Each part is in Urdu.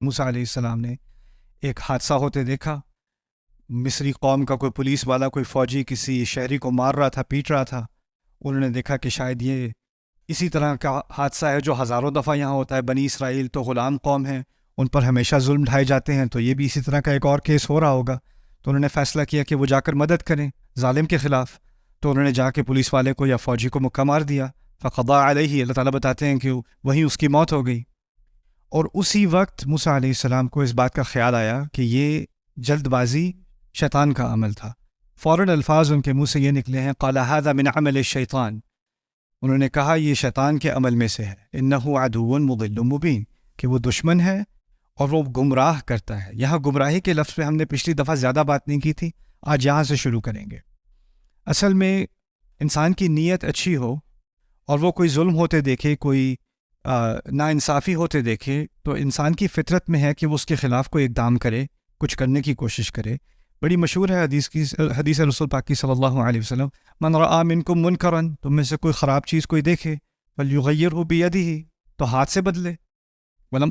موسیٰ علیہ السلام نے ایک حادثہ ہوتے دیکھا، مصری قوم کا کوئی پولیس والا، کوئی فوجی کسی شہری کو مار رہا تھا، پیٹ رہا تھا۔ انہوں نے دیکھا کہ شاید یہ اسی طرح کا حادثہ ہے جو ہزاروں دفعہ یہاں ہوتا ہے، بنی اسرائیل تو غلام قوم ہیں، ان پر ہمیشہ ظلم ڈھائے جاتے ہیں، تو یہ بھی اسی طرح کا ایک اور کیس ہو رہا ہوگا۔ تو انہوں نے فیصلہ کیا کہ وہ جا کر مدد کریں ظالم کے خلاف۔ تو انہوں نے جا کے پولیس والے کو یا فوجی کو مکہ مار دیا، فقضى علیہ، اللہ تعالیٰ بتاتے ہیں کہ وہیں اس کی موت ہو گئی۔ اور اسی وقت موسیٰ علیہ السلام کو اس بات کا خیال آیا کہ یہ جلد بازی شیطان کا عمل تھا۔ فوراً الفاظ ان کے منہ سے یہ نکلے ہیں، قال هذا من عمل الشیطان، انہوں نے کہا یہ شیطان کے عمل میں سے ہے، انہ عدو مضل مبین، کہ وہ دشمن ہے اور وہ گمراہ کرتا ہے۔ یہاں گمراہی کے لفظ پہ ہم نے پچھلی دفعہ زیادہ بات نہیں کی تھی، آج یہاں سے شروع کریں گے۔ اصل میں انسان کی نیت اچھی ہو اور وہ کوئی ظلم ہوتے دیکھے، کوئی ناانصافی ہوتے دیکھے، تو انسان کی فطرت میں ہے کہ وہ اس کے خلاف کوئی اقدام کرے، کچھ کرنے کی کوشش کرے۔ بڑی مشہور ہے حدیث رسول پاک کی صلی اللہ علیہ وسلم، من رآ منکم منکرا، تم میں سے کوئی خراب چیز کوئی دیکھے، فلیغیرہ بیدہ، تو ہاتھ سے بدلے،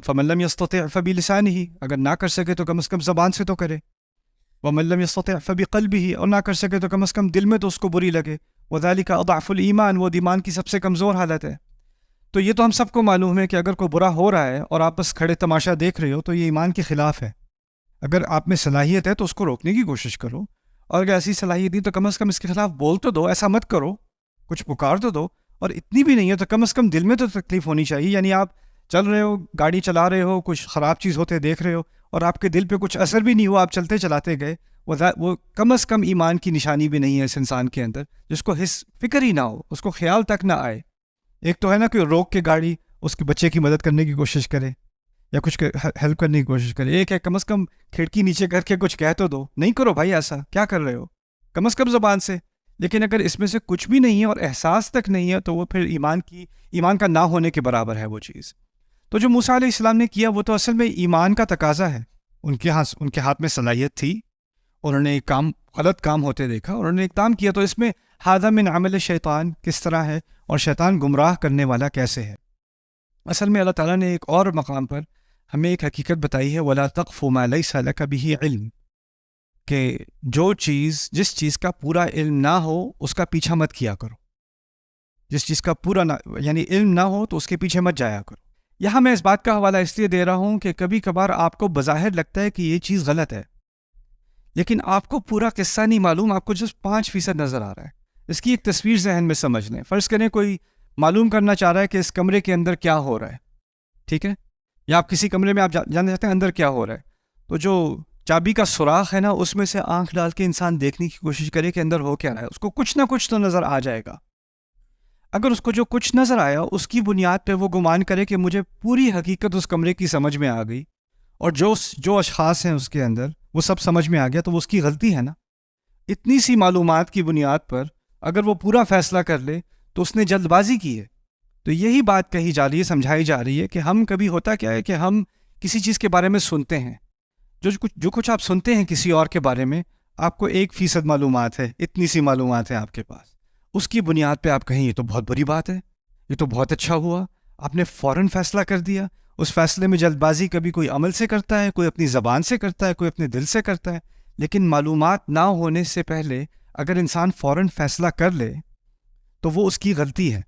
فمن لم یستطع فبلسانہ، اگر نہ کر سکے تو کم از کم زبان سے تو کرے، ومن لم یستطع فبقلبہ، اور نہ کر سکے تو کم از کم دل میں تو اس کو بری لگے، وذالک اضعف الایمان، وہ ایمان کی سب سے کمزور حالت ہے۔ تو یہ تو ہم سب کو معلوم ہے کہ اگر کوئی برا ہو رہا ہے اور آپ بس کھڑے تماشا دیکھ رہے ہو تو یہ ایمان کے خلاف ہے۔ اگر آپ میں صلاحیت ہے تو اس کو روکنے کی کوشش کرو، اور اگر ایسی صلاحیت نہیں تو کم از کم اس کے خلاف بول تو دو، ایسا مت کرو، کچھ پکار تو دو، اور اتنی بھی نہیں ہے تو کم از کم دل میں تو تکلیف ہونی چاہیے۔ یعنی آپ چل رہے ہو، گاڑی چلا رہے ہو، کچھ خراب چیز ہوتے دیکھ رہے ہو اور آپ کے دل پہ کچھ اثر بھی نہیں ہوا، آپ چلتے چلاتے گئے، وہ کم از کم ایمان کی نشانی بھی نہیں ہے اس انسان کے اندر، جس کو فکر ہی نہ ہو، اس کو خیال تک نہ آئے۔ ایک تو ہے نا کہ روک کے گاڑی اس کے بچے کی مدد کرنے کی کوشش کرے یا کچھ ہیلپ کرنے کی کوشش کرے، ایک ہے کم از کم کھڑکی نیچے کر کے کچھ کہہ تو دو، نہیں کرو بھائی ایسا، کیا کر رہے ہو، کم از کم زبان سے۔ لیکن اگر اس میں سے کچھ بھی نہیں ہے اور احساس تک نہیں ہے تو وہ پھر ایمان کا نہ ہونے کے برابر ہے وہ چیز۔ تو جو موسیٰ علیہ السلام نے کیا وہ تو اصل میں ایمان کا تقاضا ہے، ان کے ہاتھ میں صلاحیت تھی، انہوں نے ایک غلط کام ہوتے دیکھا اور انہوں نے اقدام کیا، تو اس میں ھذا من عمل الشیطان کس طرح ہے اور شیطان گمراہ کرنے والا کیسے ہے۔ اصل میں اللہ تعالیٰ نے ایک اور مقام پر ہمیں ایک حقیقت بتائی ہے، وَلَا تَقْفُ مَا لَيْسَ لَكَ بِهِ علم، کہ جس چیز کا پورا علم نہ ہو اس کا پیچھا مت کیا کرو، جس چیز کا پورا یعنی علم نہ ہو تو اس کے پیچھے مت جایا کرو۔ یہاں میں اس بات کا حوالہ اس لیے دے رہا ہوں کہ کبھی کبھار آپ کو بظاہر لگتا ہے کہ یہ چیز غلط ہے، لیکن آپ کو پورا قصہ نہیں معلوم، آپ کو جس 5% نظر آ رہا ہے۔ اس کی ایک تصویر ذہن میں سمجھ لیں، فرض کریں کوئی معلوم کرنا چاہ رہا ہے کہ اس کمرے کے اندر کیا ہو رہا ہے، ٹھیک ہے، یا آپ کسی کمرے میں آپ جاننا چاہتے ہیں اندر کیا ہو رہا ہے، تو جو چابی کا سوراخ ہے نا اس میں سے آنکھ ڈال کے انسان دیکھنے کی کوشش کرے کہ اندر ہو کیا رہا ہے، اس کو کچھ نہ کچھ تو نظر آ جائے گا۔ اگر اس کو جو کچھ نظر آیا اس کی بنیاد پہ وہ گمان کرے کہ مجھے پوری حقیقت اس کمرے کی سمجھ میں آ گئی اور جو اشخاص ہیں اس کے اندر وہ سب سمجھ میں آ گیا، تو وہ اس کی غلطی ہے نا۔ اتنی سی معلومات کی بنیاد پر اگر وہ پورا فیصلہ کر لے تو اس نے جلد بازی کی ہے۔ تو یہی بات کہی جا رہی ہے، سمجھائی جا رہی ہے کہ ہم کبھی ہوتا کیا ہے کہ ہم کسی چیز کے بارے میں سنتے ہیں، جو کچھ آپ سنتے ہیں کسی اور کے بارے میں، آپ کو 1% معلومات ہے، اتنی سی معلومات ہے آپ کے پاس، اس کی بنیاد پہ آپ کہیں یہ تو بہت بری بات ہے، یہ تو بہت اچھا ہوا، آپ نے فوراً فیصلہ کر دیا۔ اس فیصلے میں جلد بازی کبھی کوئی عمل سے کرتا ہے، کوئی اپنی زبان سے کرتا ہے، کوئی اپنے دل سے کرتا ہے، لیکن معلومات نہ ہونے سے پہلے اگر انسان فوراً فیصلہ کر لے تو وہ اس کی غلطی ہے،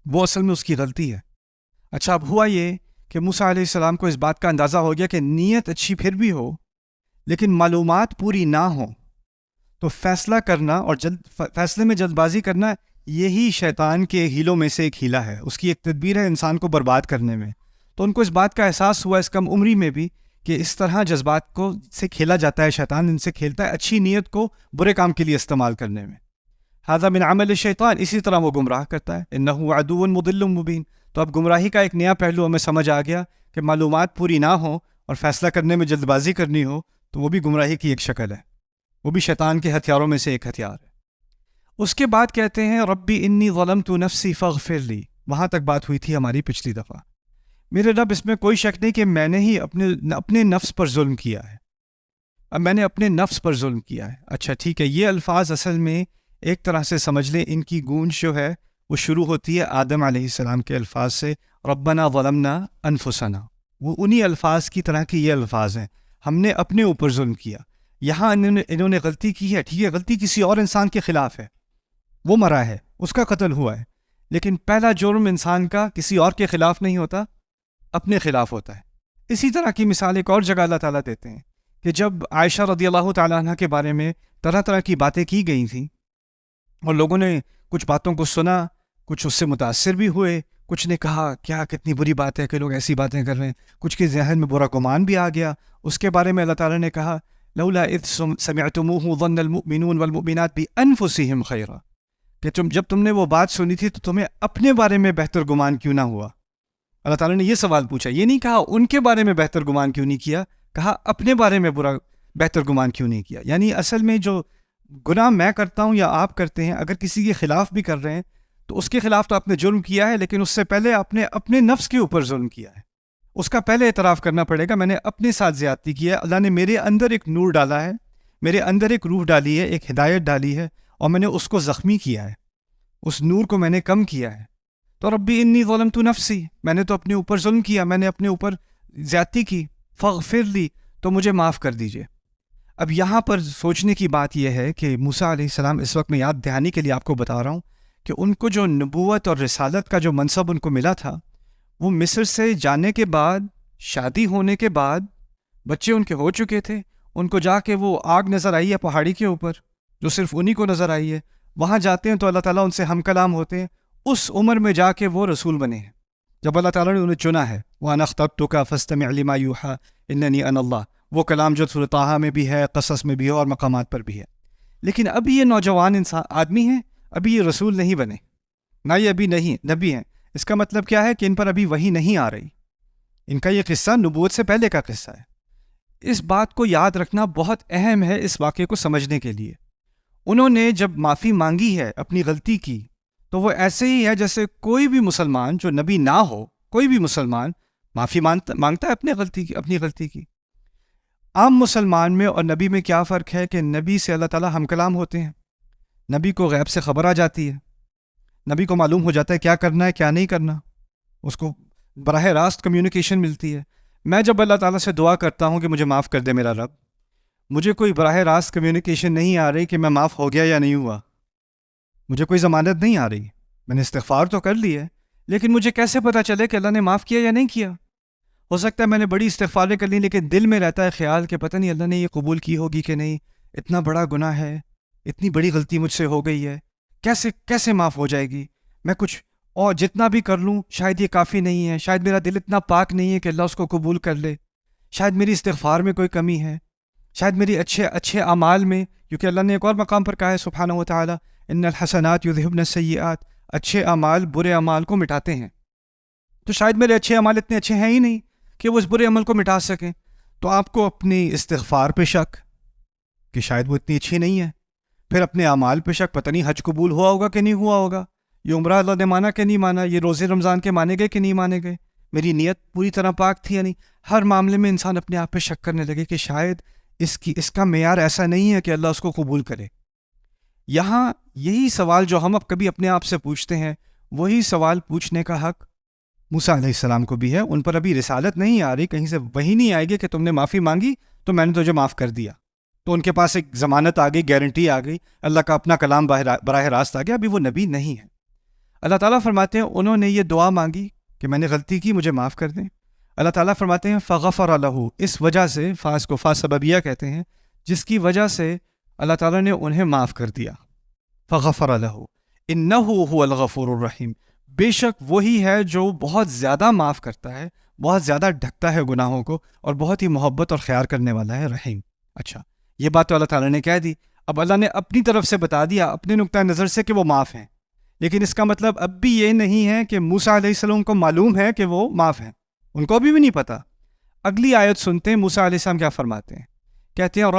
وہ اصل میں اس کی غلطی ہے۔ اچھا، اب ہوا یہ کہ موسیٰ علیہ السلام کو اس بات کا اندازہ ہو گیا کہ نیت اچھی پھر بھی ہو لیکن معلومات پوری نہ ہو تو فیصلہ کرنا اور فیصلے میں جلد بازی کرنا یہی شیطان کے ہیلوں میں سے ایک ہیلہ ہے، اس کی ایک تدبیر ہے انسان کو برباد کرنے میں۔ تو ان کو اس بات کا احساس ہوا اس کم عمری میں بھی کہ اس طرح جذبات کو سے کھیلا جاتا ہے، شیطان ان سے کھیلتا ہے اچھی نیت کو برے کام کے لیے استعمال کرنے میں۔ ھذا من عمل الشیطان، اسی طرح وہ گمراہ کرتا ہے، انہ عدو مضل مبین۔ تو اب گمراہی کا ایک نیا پہلو ہمیں سمجھ آ گیا کہ معلومات پوری نہ ہو اور فیصلہ کرنے میں جلد بازی کرنی ہو تو وہ بھی گمراہی کی ایک شکل ہے، وہ بھی شیطان کے ہتھیاروں میں سے ایک ہتھیار ہے۔ اس کے بعد کہتے ہیں ربی انی ظلمت نفسی فاغفر لی، وہاں تک بات ہوئی تھی ہماری پچھلی دفعہ۔ میرے رب اس میں کوئی شک نہیں کہ میں نے ہی اپنے نفس پر ظلم کیا ہے، اب میں نے اپنے نفس پر ظلم کیا ہے۔ اچھا ٹھیک ہے، یہ الفاظ اصل میں ایک طرح سے سمجھ لیں ان کی گونج جو ہے وہ شروع ہوتی ہے آدم علیہ السلام کے الفاظ سے، ربنا ظلمنا انفسنا وہ انہی الفاظ کی طرح کے یہ الفاظ ہیں، ہم نے اپنے اوپر ظلم کیا. یہاں انہوں نے غلطی کی ہے، ٹھیک ہے، غلطی کسی اور انسان کے خلاف ہے، وہ مرا ہے، اس کا قتل ہوا ہے، لیکن پہلا جرم انسان کا کسی اور کے خلاف نہیں ہوتا، اپنے خلاف ہوتا ہے. اسی طرح کی مثال ایک اور جگہ اللہ تعالیٰ دیتے ہیں کہ جب عائشہ رضی اللہ تعالیٰ عنہ کے بارے میں طرح طرح کی باتیں کی گئی تھیں اور لوگوں نے کچھ باتوں کو سنا، کچھ اس سے متاثر بھی ہوئے، کچھ نے کہا کیا کتنی بری بات ہے کہ لوگ ایسی باتیں کر رہے ہیں، کچھ کے ذہن میں برا گمان بھی آ گیا. اس کے بارے میں اللہ تعالیٰ نے کہا لولا اذ سمعتموه ظن المؤمنون والمؤمنات بانفسهم خیرا، کہ جب تم نے وہ بات سنی تھی تو تمہیں اپنے بارے میں بہتر گمان کیوں نہ ہوا. اللہ تعالیٰ نے یہ سوال پوچھا، یہ نہیں کہا ان کے بارے میں بہتر گمان کیوں نہیں کیا، کہا اپنے بارے میں بہتر گمان کیوں نہیں کیا. یعنی اصل میں جو گناہ میں کرتا ہوں یا آپ کرتے ہیں، اگر کسی کے خلاف بھی کر رہے ہیں تو اس کے خلاف تو آپ نے جرم کیا ہے، لیکن اس سے پہلے آپ نے اپنے نفس کے اوپر ظلم کیا ہے. اس کا پہلے اعتراف کرنا پڑے گا، میں نے اپنے ساتھ زیادتی کی ہے. اللہ نے میرے اندر ایک نور ڈالا ہے، میرے اندر ایک روح ڈالی ہے، ایک ہدایت ڈالی ہے، اور میں نے اس کو زخمی کیا ہے، اس نور کو میں نے کم کیا ہے. تو ربی انی ظلمت نفسی، میں نے تو اپنے اوپر ظلم کیا، میں نے اپنے اوپر زیادتی کی، فاغفر لی، تو مجھے معاف کر دیجئے. اب یہاں پر سوچنے کی بات یہ ہے کہ موسیٰ علیہ السلام، اس وقت میں یاد دہانی کے لیے آپ کو بتا رہا ہوں کہ ان کو جو نبوت اور رسالت کا جو منصب ان کو ملا تھا، وہ مصر سے جانے کے بعد، شادی ہونے کے بعد، بچے ان کے ہو چکے تھے، ان کو جا کے وہ آگ نظر آئی ہے پہاڑی کے اوپر جو صرف انہی کو نظر آئی ہے. وہاں جاتے ہیں تو اللہ تعالیٰ ان سے ہم کلام ہوتے ہیں. اس عمر میں جا کے وہ رسول بنے ہیں جب اللہ تعالیٰ نے انہیں چنا ہے. وَأَنَا اخْتَرْتُكَ فَاسْتَمِعْ لِمَا يُوحَىٰ إِنَّنِي أَنَا اللَّهُ، وہ کلام جو سورۃ طٰہٰ میں بھی ہے، قصص میں بھی ہے، اور مقامات پر بھی ہے. لیکن ابھی یہ نوجوان آدمی ہیں، ابھی یہ رسول نہیں بنے، نہ یہ ابھی نہیں نبی ہیں. اس کا مطلب کیا ہے کہ ان پر ابھی وحی نہیں آ رہی. ان کا یہ قصہ نبوت سے پہلے کا قصہ ہے. اس بات کو یاد رکھنا بہت اہم ہے اس واقعے کو سمجھنے کے لیے. انہوں نے جب معافی مانگی ہے اپنی غلطی کی، تو وہ ایسے ہی ہے جیسے کوئی بھی مسلمان جو نبی نہ ہو، کوئی بھی مسلمان معافی مانگتا ہے اپنی غلطی کی. عام مسلمان میں اور نبی میں کیا فرق ہے کہ نبی سے اللہ تعالیٰ ہم کلام ہوتے ہیں، نبی کو غیب سے خبر آ جاتی ہے، نبی کو معلوم ہو جاتا ہے کیا کرنا ہے کیا نہیں کرنا، اس کو براہ راست کمیونیکیشن ملتی ہے. میں جب اللہ تعالیٰ سے دعا کرتا ہوں کہ مجھے معاف کر دے میرا رب، مجھے کوئی براہ راست کمیونیکیشن نہیں آ رہی کہ میں معاف ہو گیا یا نہیں ہوا، مجھے کوئی ضمانت نہیں آ رہی. میں نے استغفار تو کر لی ہے، لیکن مجھے کیسے پتہ چلے کہ اللہ نے معاف کیا یا نہیں کیا؟ ہو سکتا ہے میں نے بڑی استغفاریں کر لی، لیکن دل میں رہتا ہے خیال کہ پتہ نہیں اللہ نے یہ قبول کی ہوگی کہ نہیں، اتنا بڑا گناہ ہے، اتنی بڑی غلطی مجھ سے ہو گئی ہے، کیسے معاف ہو جائے گی؟ میں کچھ اور جتنا بھی کر لوں شاید یہ کافی نہیں ہے، شاید میرا دل اتنا پاک نہیں ہے کہ اللہ اس کو قبول کر لے، شاید میری استغفار میں کوئی کمی ہے، شاید میری اچھے اعمال میں، کیونکہ اللہ نے ایک اور مقام پر کہا ہے سبحانہ و تعالیٰ ان الحسنات یذہبن السیئات، اچھے اعمال برے اعمال کو مٹاتے ہیں. تو شاید میرے اچھے اعمال اتنے اچھے ہیں ہی نہیں کہ وہ اس برے عمل کو مٹا سکیں. تو آپ کو اپنی استغفار پہ شک کہ شاید وہ اتنی اچھی نہیں ہے، پھر اپنے اعمال پہ شک، پتہ نہیں حج قبول ہوا ہوگا کہ نہیں ہوا ہوگا، یہ عمرہ اللہ نے مانا کہ نہیں مانا، یہ روزے رمضان کے مانے گئے کہ نہیں مانے گئے، میری نیت پوری طرح پاک تھی یا نہیں. ہر معاملے میں انسان اپنے آپ پہ شک کرنے لگے کہ شاید اس کا معیار ایسا نہیں ہے کہ اللہ اس کو قبول کرے. یہاں یہی سوال جو ہم اب کبھی اپنے آپ سے پوچھتے ہیں، وہی سوال پوچھنے کا حق موسیٰ علیہ السلام کو بھی ہے. ان پر ابھی رسالت نہیں آ رہی، کہیں سے وہی نہیں آئے گی کہ تم نے معافی مانگی تو میں نے تجھے معاف کر دیا. تو ان کے پاس ایک ضمانت آ گئی، گارنٹی آ گئی، اللہ کا اپنا کلام براہ راست آ گیا. ابھی وہ نبی نہیں ہے. اللہ تعالیٰ فرماتے ہیں انہوں نے یہ دعا مانگی کہ میں نے غلطی کی، مجھے معاف کر دیں. اللہ تعالیٰ فرماتے ہیں فغفر لہ، اس وجہ سے، فاس کو فا سببیہ کہتے ہیں، جس کی وجہ سے اللہ تعالیٰ نے انہیں معاف کر دیا. فغفر لہ انہ هو الغفور الرحیم، بے شک وہی ہے جو بہت زیادہ معاف کرتا ہے، بہت زیادہ ڈھکتا ہے گناہوں کو، اور بہت ہی محبت اور خیال کرنے والا ہے، رحیم. اچھا، یہ بات تو اللہ تعالیٰ نے کہہ دی. اب اللہ نے اپنی طرف سے بتا دیا، اپنے نقطۂ نظر سے، کہ وہ معاف ہیں. لیکن اس کا مطلب اب بھی یہ نہیں ہے کہ موسیٰ علیہ السلام کو معلوم ہے کہ وہ معاف ہیں، ان کو ابھی بھی نہیں پتہ. اگلی آیت سنتے ہیں موسیٰ علیہ السلام کیا فرماتے ہیں. کہتے ہیں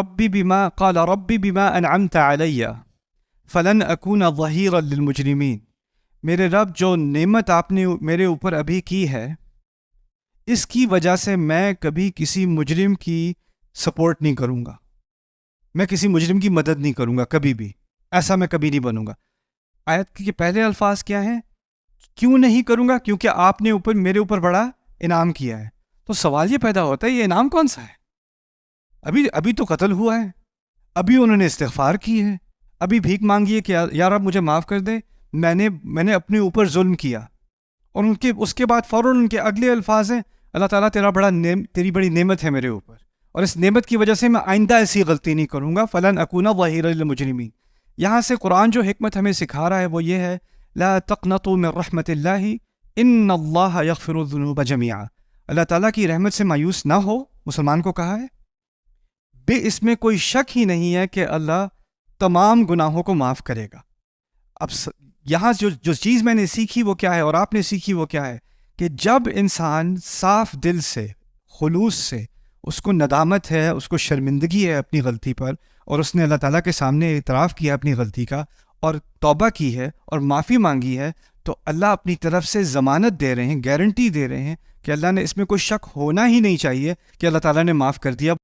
قال ربی بما انعمت علی فلن اکون ظہیرا للمجرمین، میرے رب جو نعمت آپ نے میرے اوپر ابھی کی ہے، اس کی وجہ سے میں کبھی کسی مجرم کی سپورٹ نہیں کروں گا، میں کسی مجرم کی مدد نہیں کروں گا، کبھی بھی ایسا میں کبھی نہیں بنوں گا. آیت کے پہلے الفاظ کیا ہیں؟ کیوں نہیں کروں گا؟ کیونکہ آپ نے میرے اوپر بڑا انعام کیا ہے. تو سوال یہ پیدا ہوتا ہے یہ انعام کون سا ہے؟ ابھی تو قتل ہوا ہے، ابھی انہوں نے استغفار کی ہے، ابھی بھیک مانگی ہے کہ یا رب مجھے معاف کر دے، میں نے اپنے اوپر ظلم کیا، اور اس کے بعد فوراً ان کے اگلے الفاظ ہیں اللہ تعالیٰ تیری بڑی نعمت ہے میرے اوپر، اور اس نعمت کی وجہ سے میں آئندہ ایسی غلطی نہیں کروں گا، فلن اکون ظہیرا للمجرمین۔ یہاں سے قرآن جو حکمت ہمیں سکھا رہا ہے وہ یہ ہے لا تقنطوا من رحمت اللہ ان اللہ یغفر الذنوب جميعا، اللہ تعالیٰ کی رحمت سے مایوس نہ ہو، مسلمان کو کہا ہے، اس میں کوئی شک ہی نہیں ہے کہ اللہ تمام گناہوں کو معاف کرے گا۔ اب یہاں جو چیز میں نے سیکھی وہ کیا ہے اور آپ نے سیکھی وہ کیا ہے کہ جب انسان صاف دل سے خلوص سے اس کو ندامت ہے، اس کو شرمندگی ہے اپنی غلطی پر، اور اس نے اللہ تعالیٰ کے سامنے اعتراف کیا اپنی غلطی کا اور توبہ کی ہے اور معافی مانگی ہے، تو اللہ اپنی طرف سے ضمانت دے رہے ہیں، گارنٹی دے رہے ہیں کہ اللہ نے اس میں کوئی شک ہونا ہی نہیں چاہیے کہ اللہ تعالیٰ نے معاف کر دیا۔